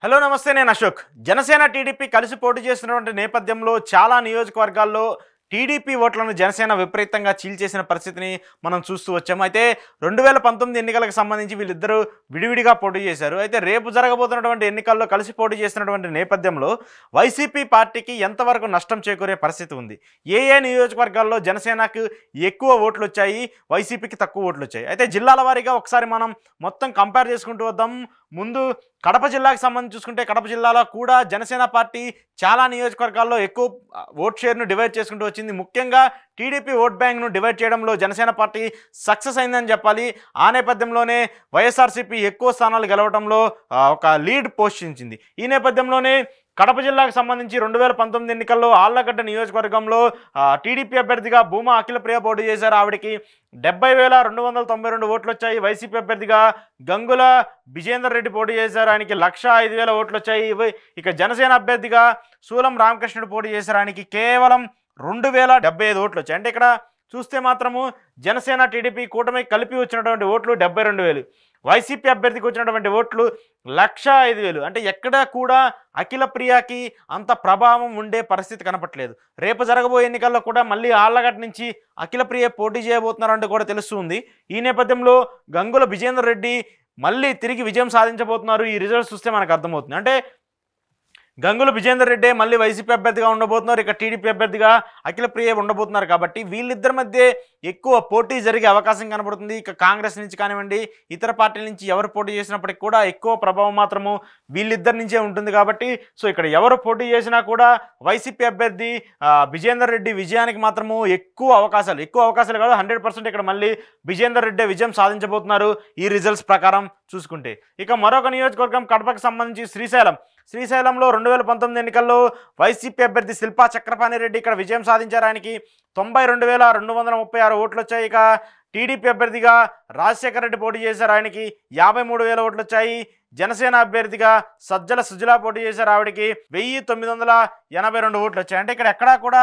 Hello నమస్తే నేను Ashok. Janasena TDP కలిసి పోటీ చేస్తున్నటువంటి నేపథ్యంలో చాలా నియోజకవర్గాల్లో టీడీపీ ఓట్లను జనసేన విపరీతంగా చీల్చేసిన పరిస్థితిని మనం చూస్తూ వచ్చాము. అయితే 2019 ఎన్నికలకు సంబంధించి వీళ్ళిద్దరూ విడివిడిగా పోటీ చేశారు. అయితే రేపు జరగబోతున్నటువంటి ఎన్నికల్లో కలిసి పోటీ చేస్తున్నటువంటి నేపథ్యంలో వైసీపీ పార్టీకి ఎంతవరకు నష్టం చేకూరే పరిస్థితి ఉంది? ఏ నియోజకవర్గాల్లో జనసేనకు ఎక్కువ ఓట్లు వచ్చాయి, వైసీపీకి తక్కువ ఓట్లు వచ్చాయి? అయితే జిల్లాల వారీగా ఒకసారి మనం మొత్తం కంపేర్ చేసుకుంటూ వద్దాం. ముందు కడప జిల్లాకు సంబంధించి చూసుకుంటే కడప జిల్లాలో కూడా జనసేన పార్టీ చాలా నియోజకవర్గాల్లో ఎక్కువ ఓట్ షేర్ను డివైడ్ చేసుకుంటూ వచ్చింది. ముఖ్యంగా టీడీపీ ఓట్ బ్యాంక్ను డివైడ్ చేయడంలో జనసేన పార్టీ సక్సెస్ అయిందని చెప్పాలి. ఆ నేపథ్యంలోనే వైఎస్ఆర్సీపీ ఎక్కువ స్థానాలు గెలవడంలో ఒక లీడ్ పోషించింది. ఈ నేపథ్యంలోనే కడప జిల్లాకు సంబంధించి 2019 ఎన్నికల్లో ఆళ్లగడ్డ నియోజకవర్గంలో టీడీపీ అభ్యర్థిగా భూమా అఖిలప్రియ పోటీ చేశారు. ఆవిడికి 70,292 ఓట్లు వచ్చాయి. వైసీపీ అభ్యర్థిగా గంగుల విజేందర్ రెడ్డి పోటీ చేశారు. ఆయనకి 105,000 ఓట్లు వచ్చాయి. ఇక జనసేన అభ్యర్థిగా సూలం రామకృష్ణుడు పోటీ చేశారు. ఆయనకి కేవలం 2,075 ఓట్లు వచ్చాయి. అంటే ఇక్కడ చూస్తే మాత్రము జనసేన టీడీపీ కూటమి కలిపి వచ్చినటువంటి ఓట్లు 72,000, వైసీపీ అభ్యర్థికి వచ్చినటువంటి ఓట్లు 105,000. అంటే ఎక్కడా కూడా అఖిల ప్రియాకి అంత ప్రభావం ఉండే పరిస్థితి కనపట్లేదు. రేపు జరగబోయే ఎన్నికల్లో కూడా మళ్ళీ ఆళ్లగడ్డ నుంచి అఖిల ప్రియ పోటీ చేయబోతున్నారంటూ కూడా తెలుస్తుంది. ఈ నేపథ్యంలో గంగుల విజేందర్ రెడ్డి మళ్ళీ తిరిగి విజయం సాధించబోతున్నారు. ఈ రిజల్ట్స్ చూస్తే మనకు అర్థమవుతుంది. అంటే గంగుల విజేందర్ రెడ్డి మళ్ళీ వైసీపీ అభ్యర్థిగా ఉండబోతున్నారు, ఇక టీడీపీ అభ్యర్థిగా అఖిల ప్రియ ఉండబోతున్నారు. కాబట్టి వీళ్ళిద్దరి మధ్య ఎక్కువ పోటీ జరిగే అవకాశం కనబడుతుంది. ఇక కాంగ్రెస్ నుంచి కానివ్వండి, ఇతర పార్టీల నుంచి ఎవరు పోటీ చేసినప్పటికీ కూడా ఎక్కువ ప్రభావం మాత్రము వీళ్ళిద్దరి నుంచే ఉంటుంది. కాబట్టి సో ఇక్కడ ఎవరు పోటీ చేసినా కూడా వైసీపీ అభ్యర్థి విజేందర్ రెడ్డి విజయానికి మాత్రము ఎక్కువ అవకాశాలు కాదు, 100% ఇక్కడ మళ్ళీ విజేందర్ రెడ్డి విజయం సాధించబోతున్నారు ఈ రిజల్ట్స్ ప్రకారం చూసుకుంటే. ఇక మరొక నియోజకవర్గం కడపకు సంబంధించి శ్రీశైలంలో 2019 ఎన్నికల్లో వైసీపీ అభ్యర్థి శిల్పా చక్రపాణి రెడ్డి ఇక్కడ విజయం సాధించారు. ఆయనకి 92,236 ఓట్లు వచ్చాయి. ఇక టీడీపీ అభ్యర్థిగా రాజశేఖర రెడ్డి పోటీ చేశారు. ఆయనకి 53,000 ఓట్లు వచ్చాయి. జనసేన అభ్యర్థిగా సజ్జల సుజలా పోటీ చేశారు. ఆవిడకి 1,982 ఓట్లు వచ్చాయి. అంటే ఇక్కడ ఎక్కడా కూడా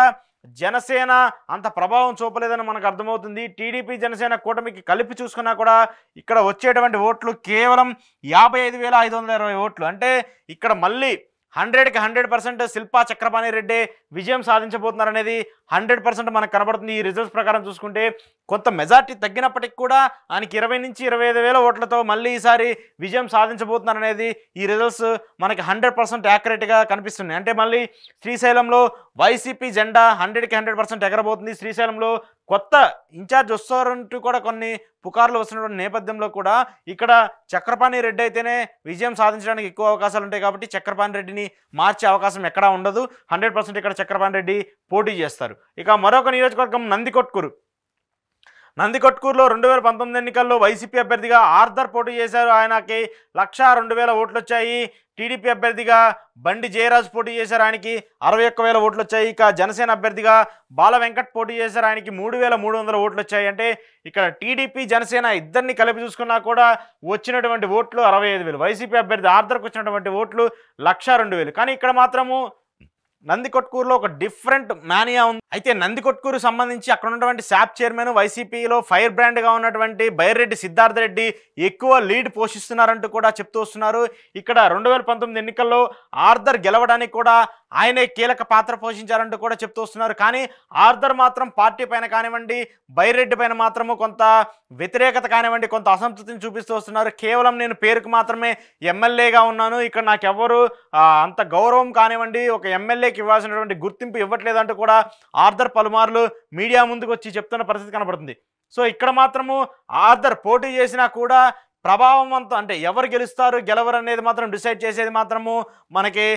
జనసేన అంత ప్రభావం చూపలేదని మనకు అర్థమవుతుంది. టీడీపీ జనసేన కూటమికి కలిపి చూసుకున్నా కూడా ఇక్కడ వచ్చేటువంటి ఓట్లు కేవలం 55,520 ఓట్లు. అంటే ఇక్కడ మళ్ళీ 100కి 100% శిల్పా చక్రపాణి రెడ్డి విజయం సాధించబోతున్నారనేది 100% మనకు కనబడుతుంది. ఈ రిజల్ట్స్ ప్రకారం చూసుకుంటే కొంత మెజార్టీ తగ్గినప్పటికీ కూడా ఆయనకి 20,000-25,000 ఓట్లతో మళ్ళీ ఈసారి విజయం సాధించబోతున్నారనేది ఈ రిజల్ట్స్ మనకి 100% యాక్యురేట్గా కనిపిస్తున్నాయి. అంటే మళ్ళీ శ్రీశైలంలో వైసీపీ జెండా 100కి 100% ఎగరబోతుంది. శ్రీశైలంలో కొత్త ఇన్ఛార్జ్ వస్తారంటూ కూడా కొన్ని పుకార్లు వస్తున్నటువంటి నేపథ్యంలో కూడా ఇక్కడ చక్రపాణి రెడ్డి అయితేనే విజయం సాధించడానికి ఎక్కువ అవకాశాలు ఉంటాయి. కాబట్టి చక్రపాణి రెడ్డిని మార్చే అవకాశం ఎక్కడా ఉండదు. 100% ఇక్కడ చక్రపాణి రెడ్డి పోటీ చేస్తారు. ఇక మరొక నియోజకవర్గం నందికొట్కూరులో 2019 ఎన్నికల్లో వైసీపీ అభ్యర్థిగా ఆర్థర్ పోటీ చేశారు. ఆయనకి 102,000 ఓట్లు వచ్చాయి. టీడీపీ అభ్యర్థిగా బండి జయరాజ్ పోటీ చేశారు. ఆయనకి 61,000 ఓట్లు వచ్చాయి. ఇక జనసేన అభ్యర్థిగా బాల వెంకట్ పోటీ చేశారు. ఆయనకి 3,300 ఓట్లు వచ్చాయి. అంటే ఇక్కడ టీడీపీ జనసేన ఇద్దరిని కలిపి చూసుకున్నా కూడా వచ్చినటువంటి ఓట్లు 65,000. వైసీపీ అభ్యర్థి ఆర్థర్కి వచ్చినటువంటి ఓట్లు 102,000. కానీ ఇక్కడ మాత్రము నందికొట్కూరులో ఒక డిఫరెంట్ మానియా ఉంది. అయితే నందికొట్కూరు సంబంధించి అక్కడ ఉన్నటువంటి శాప్ చైర్మన్ వైసీపీలో ఫైర్ బ్రాండ్గా ఉన్నటువంటి బైరెడ్డి సిద్ధార్థ రెడ్డి ఎక్కువ లీడ్ పోషిస్తున్నారంటూ కూడా చెప్తూ వస్తున్నారు. ఇక్కడ 2019 ఎన్నికల్లో ఆర్థర్ గెలవడానికి కూడా ఆయనే కీలక పాత్ర పోషించారంటూ కూడా చెప్తూ వస్తున్నారు. కానీ ఆర్థర్ మాత్రం పార్టీ పైన కానివ్వండి, బైరెడ్డి పైన మాత్రము కొంత వ్యతిరేకత కానివ్వండి, కొంత అసంతృప్తిని చూపిస్తూ వస్తున్నారు. కేవలం నేను పేరుకు మాత్రమే ఎమ్మెల్యేగా ఉన్నాను, ఇక్కడ నాకెవ్వరు అంత గౌరవం కానివ్వండి, ఒక ఎమ్మెల్యేకి ఇవ్వాల్సినటువంటి గుర్తింపు ఇవ్వట్లేదంటూ కూడా ఆర్థర్ పలుమార్లు మీడియా ముందుకు వచ్చి చెప్తున్న పరిస్థితి కనబడుతుంది. సో ఇక్కడ మాత్రము ఆర్థర్ పోటీ చేసినా కూడా ప్రభావం అంతా, అంటే ఎవరు గెలవరు అనేది మాత్రం డిసైడ్ చేసేది మాత్రము మనకి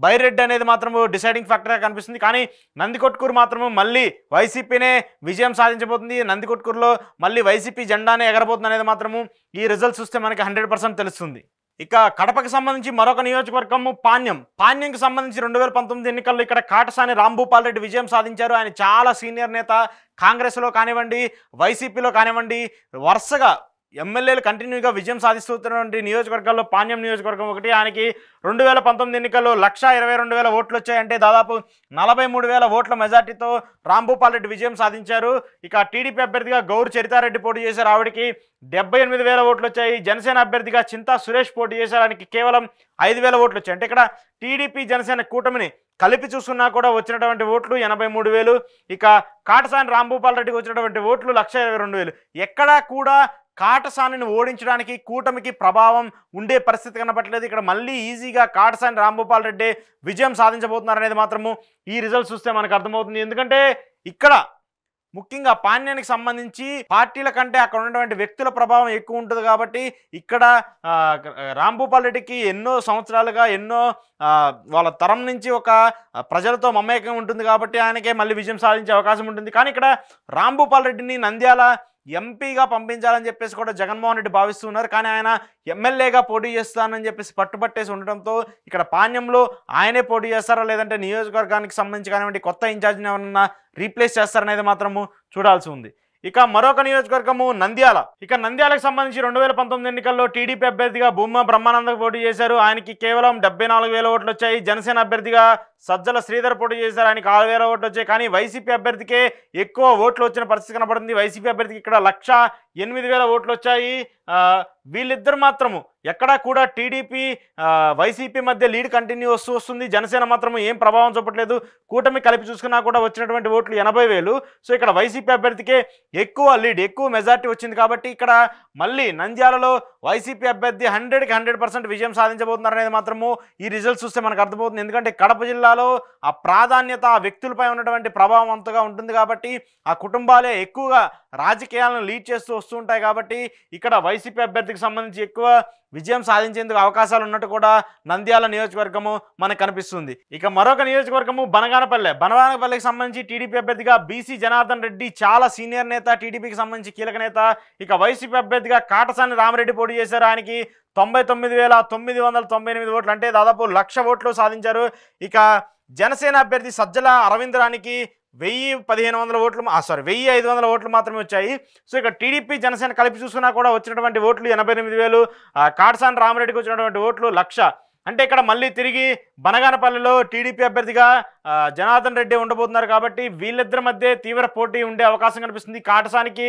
బైరెడ్డి అనేది మాత్రము డిసైడింగ్ ఫ్యాక్టర్గా కనిపిస్తుంది. కానీ నందికొట్కూరు మాత్రము మళ్ళీ వైసీపీనే విజయం సాధించబోతుంది. నందికొట్కూరులో మళ్ళీ వైసీపీ జెండానే ఎగరబోతుంది అనేది మాత్రము ఈ రిజల్ట్స్ చూస్తే మనకి 100% తెలుస్తుంది. ఇక కడపకి సంబంధించి మరొక నియోజకవర్గము పాణ్యంకి సంబంధించి 2019 ఎన్నికల్లో ఇక్కడ కాటసాని రాంభూపాల్ రెడ్డి విజయం సాధించారు. ఆయన చాలా సీనియర్ నేత. కాంగ్రెస్లో కానివ్వండి, వైసీపీలో కానివ్వండి వరుసగా ఎమ్మెల్యేలు కంటిన్యూగా విజయం సాధిస్తున్నటువంటి నియోజకవర్గాల్లో పాణ్యం నియోజకవర్గం ఒకటి. ఆయనకి 2019 ఎన్నికల్లో 1,22,000 ఓట్లు వచ్చాయంటే దాదాపు 43,000 ఓట్ల మెజార్టీతో రాంభూపాల్ రెడ్డి విజయం సాధించారు. ఇక టీడీపీ అభ్యర్థిగా గౌరు చరితారెడ్డి పోటీ చేశారు, ఆవిడకి 78,000 ఓట్లు వచ్చాయి. జనసేన అభ్యర్థిగా చింతా సురేష్ పోటీ చేశారు, ఆయనకి కేవలం 5,000 ఓట్లు వచ్చాయి. అంటే ఇక్కడ టీడీపీ జనసేన కూటమిని కలిపి చూసుకున్నా కూడా వచ్చినటువంటి ఓట్లు 83,000. ఇక కాటసాని రాంభూపాల్ రెడ్డికి వచ్చినటువంటి ఓట్లు 1,22,000. ఎక్కడా కూడా కాటసానిని ఓడించడానికి కూటమికి ప్రభావం ఉండే పరిస్థితి కనపట్లేదు. ఇక్కడ మళ్ళీ ఈజీగా కాటసాని రాంభూపాల్ రెడ్డి విజయం సాధించబోతున్నారు అనేది మాత్రము ఈ రిజల్ట్స్ చూస్తే మనకు అర్థమవుతుంది. ఎందుకంటే ఇక్కడ ముఖ్యంగా పాణ్యానికి సంబంధించి పార్టీల కంటే అక్కడ ఉన్నటువంటి వ్యక్తుల ప్రభావం ఎక్కువ ఉంటుంది కాబట్టి ఇక్కడ రాంభూపాల్ రెడ్డికి ఎన్నో సంవత్సరాలుగా ఎన్నో వాళ్ళ తరం నుంచి ఒక ప్రజలతో మమేకం ఉంటుంది కాబట్టి ఆయనకే మళ్ళీ విజయం సాధించే అవకాశం ఉంటుంది. కానీ ఇక్కడ రాంభూపాల్ రెడ్డిని నంద్యాల ఎంపీగా పంపించాలని చెప్పేసి కూడా జగన్మోహన్ రెడ్డి భావిస్తున్నారు. కానీ ఆయన ఎమ్మెల్యేగా పోటీ చేస్తానని చెప్పేసి పట్టుబట్టేసి ఉండటంతో ఇక్కడ పాణ్యంలో ఆయనే పోటీ చేస్తారా లేదంటే నియోజకవర్గానికి సంబంధించి కానివ్వండి కొత్త ఇన్ఛార్జిని ఎవరన్నా రీప్లేస్ చేస్తారనేది మాత్రము చూడాల్సి ఉంది. ఇక మరొక నియోజకవర్గము నంద్యాల. ఇక నంద్యాలకు సంబంధించి 2019 ఎన్నికల్లో టీడీపీ అభ్యర్థిగా భూమా బ్రహ్మానందకు పోటీ చేశారు, ఆయనకి కేవలం 74,000 ఓట్లు వచ్చాయి. జనసేన అభ్యర్థిగా సజ్జల శ్రీధర్ పోటీ చేశారు, ఆయనకి 6,000 ఓట్లు వచ్చాయి. కానీ వైసీపీ అభ్యర్థికే ఎక్కువ ఓట్లు వచ్చిన పరిస్థితి కనబడుతుంది. వైసీపీ అభ్యర్థికి ఇక్కడ 1,08,000 ఓట్లు వచ్చాయి. వీళ్ళిద్దరు మాత్రము ఎక్కడా కూడా టీడీపీ వైసీపీ మధ్య లీడ్ కంటిన్యూ వస్తుంది. జనసేన మాత్రం ఏం ప్రభావం చూపట్లేదు. కూటమి కలిపి చూసుకున్నా కూడా వచ్చినటువంటి ఓట్లు 80,000. సో ఇక్కడ వైసీపీ అభ్యర్థికే ఎక్కువ లీడ్, ఎక్కువ మెజార్టీ వచ్చింది. కాబట్టి ఇక్కడ మళ్ళీ నంద్యాలలో వైసీపీ అభ్యర్థి 100కి 100% విజయం సాధించబోతున్నారు అనేది మాత్రము ఈ రిజల్ట్స్ చూస్తే మనకు అర్థమవుతుంది. ఎందుకంటే కడప జిల్లాలో ఆ ప్రాధాన్యత ఆ వ్యక్తులపై ఉన్నటువంటి ప్రభావం అంతగా ఉంటుంది కాబట్టి ఆ కుటుంబాలే ఎక్కువగా రాజకీయాలను లీడ్ చేస్తూ వస్తూ ఉంటాయి. కాబట్టి ఇక్కడ వైసీపీ అభ్యర్థికి సంబంధించి ఎక్కువ విజయం సాధించేందుకు అవకాశాలు ఉన్నట్టు కూడా నంద్యాల నియోజకవర్గము మనకు కనిపిస్తుంది. ఇక మరొక నియోజకవర్గము బనగానపల్లెకి సంబంధించి టీడీపీ అభ్యర్థిగా బీసీ జనార్దన్ రెడ్డి చాలా సీనియర్ నేత, టీడీపీకి సంబంధించి కీలక నేత. ఇక వైసీపీ అభ్యర్థిగా కాటసాని రామరెడ్డి పోటీ చేశారు, ఆయనకి 99,998 ఓట్లు అంటే దాదాపు 1,00,000 ఓట్లు సాధించారు. ఇక జనసేన అభ్యర్థి సజ్జల అరవిందరానికి 1,500 ఓట్లు మాత్రమే వచ్చాయి. సో ఇక టీడీపీ జనసేన కలిపి చూసుకున్నా కూడా వచ్చినటువంటి ఓట్లు 88,000. కాటసాని రామరెడ్డికి వచ్చినటువంటి ఓట్లు 1,00,000. అంటే ఇక్కడ మళ్ళీ తిరిగి బనగానపల్లిలో టీడీపీ అభ్యర్థిగా జనార్దన్ రెడ్డి ఉండబోతున్నారు కాబట్టి వీళ్ళిద్దరి మధ్య తీవ్ర పోటీ ఉండే అవకాశం కనిపిస్తుంది. కాటసానికి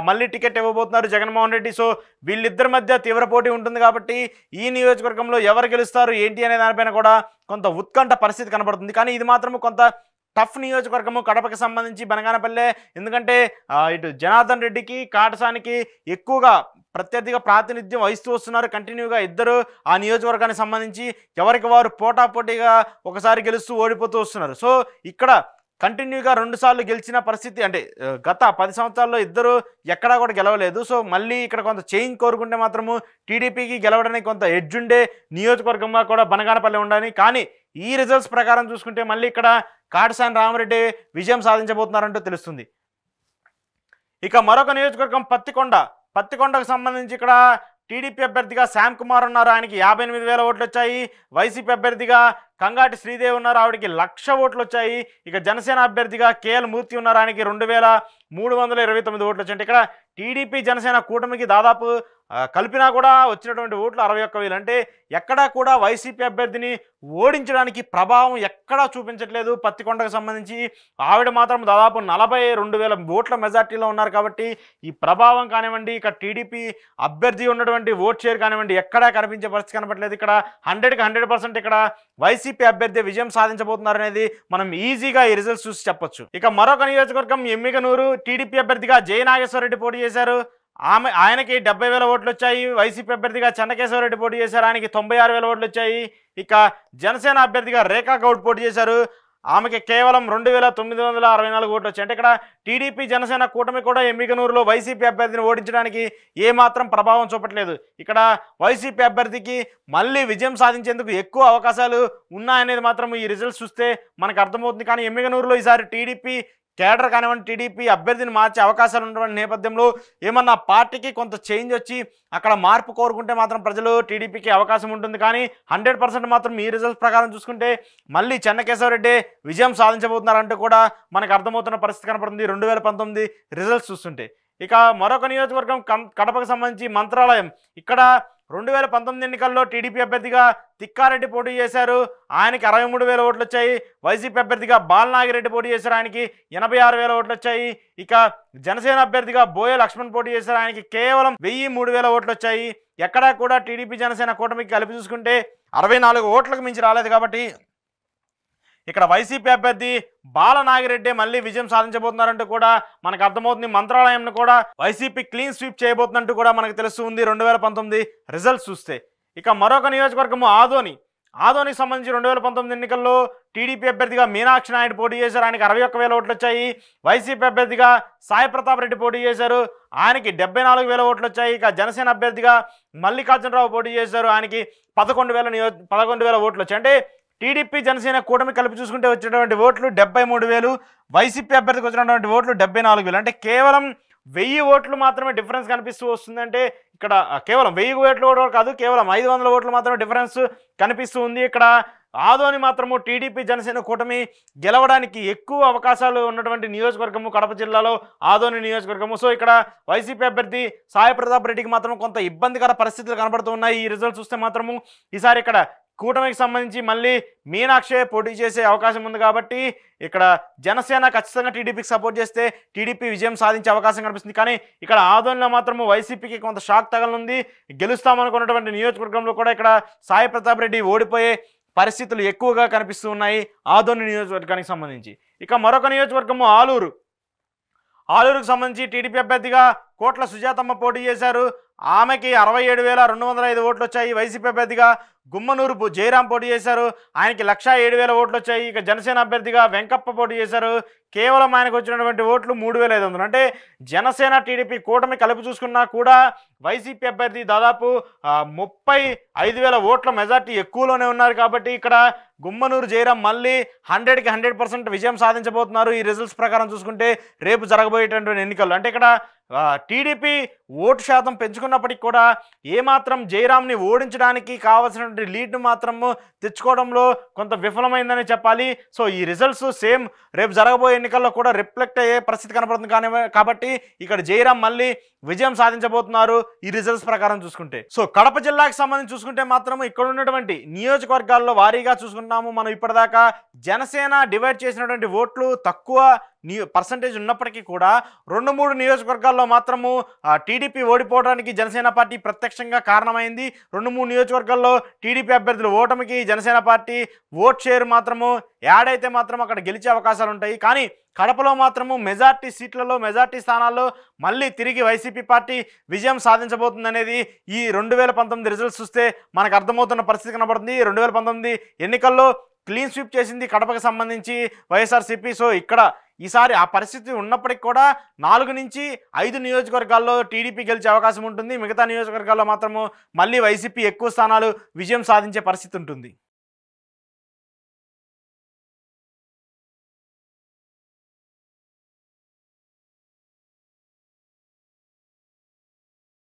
మళ్ళీ టికెట్ ఇవ్వబోతున్నారు జగన్మోహన్ రెడ్డి. సో వీళ్ళిద్దరి మధ్య తీవ్ర పోటీ ఉంటుంది కాబట్టి ఈ నియోజకవర్గంలో ఎవరు గెలుస్తారు ఏంటి అనే దానిపైన కూడా కొంత ఉత్కంఠ పరిస్థితి కనబడుతుంది. కానీ ఇది మాత్రం కొంత టఫ్ నియోజకవర్గము కడపకి సంబంధించి బనగానపల్లె. ఎందుకంటే ఇటు జనార్దన్ రెడ్డికి కాటసానికి ఎక్కువగా ప్రత్యర్థిగా ప్రాతినిధ్యం వహిస్తూ వస్తున్నారు కంటిన్యూగా. ఇద్దరు ఆ నియోజకవర్గానికి సంబంధించి ఎవరికి వారు పోటాపోటీగా ఒకసారి గెలుస్తూ ఓడిపోతూ వస్తున్నారు. సో ఇక్కడ కంటిన్యూగా 2 సార్లు గెలిచిన పరిస్థితి, అంటే గత 10 సంవత్సరాల్లో ఇద్దరు ఎక్కడా కూడా గెలవలేదు. సో మళ్ళీ ఇక్కడ కొంత చేంజ్ కోరుకుంటే మాత్రము టీడీపీకి గెలవడానికి కొంత ఎడ్జ్ ఉండే నియోజకవర్గంగా కూడా బనగానపల్లె ఉండాలి. కానీ ఈ రిజల్ట్స్ ప్రకారం చూసుకుంటే మళ్ళీ ఇక్కడ కాటసాని రామరెడ్డి విజయం సాధించబోతున్నారంటూ తెలుస్తుంది. ఇక మరొక నియోజకవర్గం పత్తికొండకు సంబంధించి ఇక్కడ టీడీపీ అభ్యర్థిగా శ్యామ్ కుమార్ ఉన్నారు, ఆయనకి 58,000 ఓట్లు వచ్చాయి. వైసీపీ అభ్యర్థిగా కంగాటి శ్రీదేవి ఉన్నారు, ఆవిడకి 1,00,000 ఓట్లు వచ్చాయి. ఇక జనసేన అభ్యర్థిగా కేఎల్ మూర్తి ఉన్నారు, ఆయనకి 2,329 ఓట్లు వచ్చాయి. అంటే ఇక్కడ టీడీపీ జనసేన కూటమికి దాదాపు కలిపినా కూడా వచ్చినటువంటి ఓట్లు 61,000. అంటే ఎక్కడా కూడా వైసీపీ అభ్యర్థిని ఓడించడానికి ప్రభావం ఎక్కడా చూపించట్లేదు. పత్తికొండకు సంబంధించి ఆవిడ మాత్రం దాదాపు 42,000 ఓట్ల మెజార్టీలో ఉన్నారు కాబట్టి ఈ ప్రభావం కానివ్వండి, ఇక టీడీపీ అభ్యర్థి ఉన్నటువంటి ఓట్ షేర్ కానివ్వండి ఎక్కడా కనిపించే పరిస్థితి కనపట్లేదు. ఇక్కడ 100కి 100% ఇక్కడ వైసీపీ అభ్యర్థి విజయం సాధించబోతున్నారు అనేది మనం ఈజీగా ఈ రిజల్ట్స్ చూసి చెప్పొచ్చు. ఇక మరొక నియోజకవర్గం ఎమ్మిగనూరు. టీడీపీ అభ్యర్థిగా జయ నాగేశ్వరరెడ్డి పోటీ చేశారు, ఆయనకి 70,000 ఓట్లు వచ్చాయి. వైసీపీ అభ్యర్థిగా చెన్నకేశ్వరరెడ్డి పోటీ చేశారు, ఆయనకి 96,000 ఓట్లు వచ్చాయి. ఇక జనసేన అభ్యర్థిగా రేఖా గౌడ్ పోటీ చేశారు, ఆమెకి కేవలం 2,964 ఓట్లు వచ్చాయి. అంటే ఇక్కడ టీడీపీ జనసేన కూటమి కూడా ఎమ్మిగనూరులో వైసీపీ అభ్యర్థిని ఓడించడానికి ఏమాత్రం ప్రభావం చూపట్లేదు. ఇక్కడ వైసీపీ అభ్యర్థికి మళ్ళీ విజయం సాధించేందుకు ఎక్కువ అవకాశాలు ఉన్నాయనేది మాత్రం ఈ రిజల్ట్స్ చూస్తే మనకు అర్థమవుతుంది. కానీ ఎమ్మిగనూరులో ఈసారి టీడీపీ కేడర్ కానివ్వండి, టీడీపీ అభ్యర్థిని మార్చే అవకాశాలు ఉన్నటువంటి నేపథ్యంలో ఏమన్నా పార్టీకి కొంత చేంజ్ వచ్చి అక్కడ మార్పు కోరుకుంటే మాత్రం ప్రజలు టీడీపీకి అవకాశం ఉంటుంది. కానీ 100% మాత్రం ఈ రిజల్ట్స్ ప్రకారం చూసుకుంటే మళ్ళీ చెన్నకేశవరెడ్డి విజయం సాధించబోతున్నారంటూ కూడా మనకు అర్థమవుతున్న పరిస్థితి కనపడుతుంది 2019 రిజల్ట్స్ చూస్తుంటే. ఇక మరొక నియోజకవర్గం కడపకు సంబంధించి మంత్రాలయం. ఇక్కడ 2019 ఎన్నికల్లో టీడీపీ అభ్యర్థిగా తిక్కారెడ్డి పోటీ చేశారు, ఆయనకి 63,000 ఓట్లు వచ్చాయి. వైసీపీ అభ్యర్థిగా బాలనాగిరెడ్డి పోటీ చేశారు, ఆయనకి 86,000 ఓట్లు వచ్చాయి. ఇక జనసేన అభ్యర్థిగా బోయ లక్ష్మణ్ పోటీ చేశారు, ఆయనకి కేవలం 1,003,000 ఓట్లు వచ్చాయి. ఎక్కడా కూడా టీడీపీ జనసేన కూటమికి కలిపి చూసుకుంటే 64 ఓట్లకు మించి రాలేదు. కాబట్టి ఇక్కడ వైసీపీ అభ్యర్థి బాలనాగిరెడ్డి మళ్ళీ విజయం సాధించబోతున్నారంటూ కూడా మనకు అర్థమవుతుంది. మంత్రాలయంను కూడా వైసీపీ క్లీన్ స్వీప్ చేయబోతున్నట్టు కూడా మనకు తెలుస్తుంది 2019 రిజల్ట్స్ చూస్తే. ఇక మరొక నియోజకవర్గము ఆదోనికి సంబంధించి 2019 ఎన్నికల్లో టీడీపీ అభ్యర్థిగా మీనాక్షి నాయుడు పోటీ చేశారు, ఆయనకి 61,000 ఓట్లు వచ్చాయి. వైసీపీ అభ్యర్థిగా సాయి ప్రతాప్ రెడ్డి పోటీ చేశారు, ఆయనకి 74,000 ఓట్లు వచ్చాయి. ఇక జనసేన అభ్యర్థిగా మల్లికార్జునరావు పోటీ చేశారు, ఆయనకి 11,000 ఓట్లు వచ్చాయి. అంటే టీడీపీ జనసేన కూటమి కలిపి చూసుకుంటే వచ్చినటువంటి ఓట్లు 73,000, వైసీపీ అభ్యర్థికి వచ్చినటువంటి ఓట్లు 74,000. అంటే కేవలం 1000 ఓట్లు మాత్రమే డిఫరెన్స్ కనిపిస్తూ వస్తుందంటే ఇక్కడ కేవలం 1000 ఓట్లు కూడా కాదు, కేవలం 500 ఓట్లు మాత్రమే డిఫరెన్స్ కనిపిస్తూ ఉంది. ఇక్కడ ఆదోని మాత్రము టీడీపీ జనసేన కూటమి గెలవడానికి ఎక్కువ అవకాశాలు ఉన్నటువంటి నియోజకవర్గము కడప జిల్లాలో ఆదోని నియోజకవర్గము. సో ఇక్కడ వైసీపీ అభ్యర్థి సాయి ప్రతాప్ రెడ్డికి మాత్రం కొంత ఇబ్బందికర పరిస్థితులు కనబడుతూ ఉన్నాయి. ఈ రిజల్ట్ చూస్తే మాత్రము ఈసారి ఇక్కడ కూటమికి సంబంధించి మళ్ళీ మీనాక్షే పోటీ చేసే అవకాశం ఉంది. కాబట్టి ఇక్కడ జనసేన ఖచ్చితంగా టీడీపీకి సపోర్ట్ చేస్తే టీడీపీ విజయం సాధించే అవకాశం కనిపిస్తుంది. కానీ ఇక్కడ ఆదోనిలో మాత్రము వైసీపీకి కొంత షాక్ తగలనుంది. గెలుస్తామనుకున్నటువంటి నియోజకవర్గంలో కూడా ఇక్కడ సాయి ప్రతాప్ రెడ్డి ఓడిపోయే పరిస్థితులు ఎక్కువగా కనిపిస్తూ ఉన్నాయి ఆదోని నియోజకవర్గానికి సంబంధించి. ఇక మరొక నియోజకవర్గము ఆలూరుకు సంబంధించి టీడీపీ అభ్యర్థిగా కోట్ల సుజాతమ్మ పోటీ చేశారు, ఆమెకి 67,205 ఓట్లు వచ్చాయి. వైసీపీ అభ్యర్థిగా గుమ్మనూరు జయరాం పోటీ చేశారు, ఆయనకి 107,000 ఓట్లు వచ్చాయి. ఇక జనసేన అభ్యర్థిగా వెంకప్ప పోటీ చేశారు, కేవలం ఆయనకు వచ్చినటువంటి ఓట్లు 3,500. అంటే జనసేన టీడీపీ కూటమి కలిపి చూసుకున్నా కూడా వైసీపీ అభ్యర్థి దాదాపు 35,000 ఓట్ల మెజార్టీ ఎక్కువలోనే ఉన్నారు. కాబట్టి ఇక్కడ గుమ్మనూరు జయరాం మళ్ళీ 100కి 100% విజయం సాధించబోతున్నారు ఈ రిజల్ట్స్ ప్రకారం చూసుకుంటే రేపు జరగబోయేటటువంటి ఎన్నికల్లో. అంటే ఇక్కడ టీడీపీ ఓటు శాతం పెంచుకున్నప్పటికీ కూడా ఏమాత్రం జయరాంని ఓడించడానికి కావాల్సినటువంటి లీడ్ను మాత్రము తెచ్చుకోవడంలో కొంత విఫలమైందని చెప్పాలి. సో ఈ రిజల్ట్స్ సేమ్ రేపు జరగబోయే ఎన్నికల్లో కూడా రిఫ్లెక్ట్ అయ్యే పరిస్థితి కనపడుతుంది. కాబట్టి ఇక్కడ జయరాం మళ్ళీ విజయం సాధించబోతున్నారు ఈ రిజల్ట్స్ ప్రకారం చూసుకుంటే. సో కడప జిల్లాకి సంబంధించి చూసుకుంటే మాత్రం ఇక్కడ ఉన్నటువంటి నియోజకవర్గాల్లో వారీగా చూసుకుంటాము. మనం ఇప్పటిదాకా జనసేన డివైడ్ చేసినటువంటి ఓట్లు తక్కువ పర్సంటేజ్ ఉన్నప్పటికీ కూడా 2-3 నియోజకవర్గాల్లో మాత్రము టీడీపీ ఓడిపోవడానికి జనసేన పార్టీ ప్రత్యక్షంగా కారణమైంది. 2-3 నియోజకవర్గాల్లో టీడీపీ అభ్యర్థుల ఓటమికి జనసేన పార్టీ ఓట్ షేర్ మాత్రము యాడ్ అయితే మాత్రం అక్కడ గెలిచే అవకాశాలు ఉంటాయి. కానీ కడపలో మాత్రము మెజార్టీ సీట్లలో మెజార్టీ స్థానాల్లో మళ్ళీ తిరిగి వైసీపీ పార్టీ విజయం సాధించబోతుంది అనేది ఈ 2019 రిజల్ట్స్ చూస్తే మనకు అర్థమవుతున్న పరిస్థితి కనబడుతుంది. 2019 ఎన్నికల్లో క్లీన్ స్వీప్ చేసింది కడపకు సంబంధించి వైఎస్ఆర్సీపీ. సో ఇక్కడ ఈసారి ఆ పరిస్థితి ఉన్నప్పటికీ కూడా 4 నుంచి 5 నియోజకవర్గాల్లో టీడీపీ గెలిచే అవకాశం ఉంటుంది. మిగతా నియోజకవర్గాల్లో మాత్రము మళ్ళీ వైసీపీ ఎక్కువ స్థానాలు విజయం సాధించే పరిస్థితి ఉంటుంది.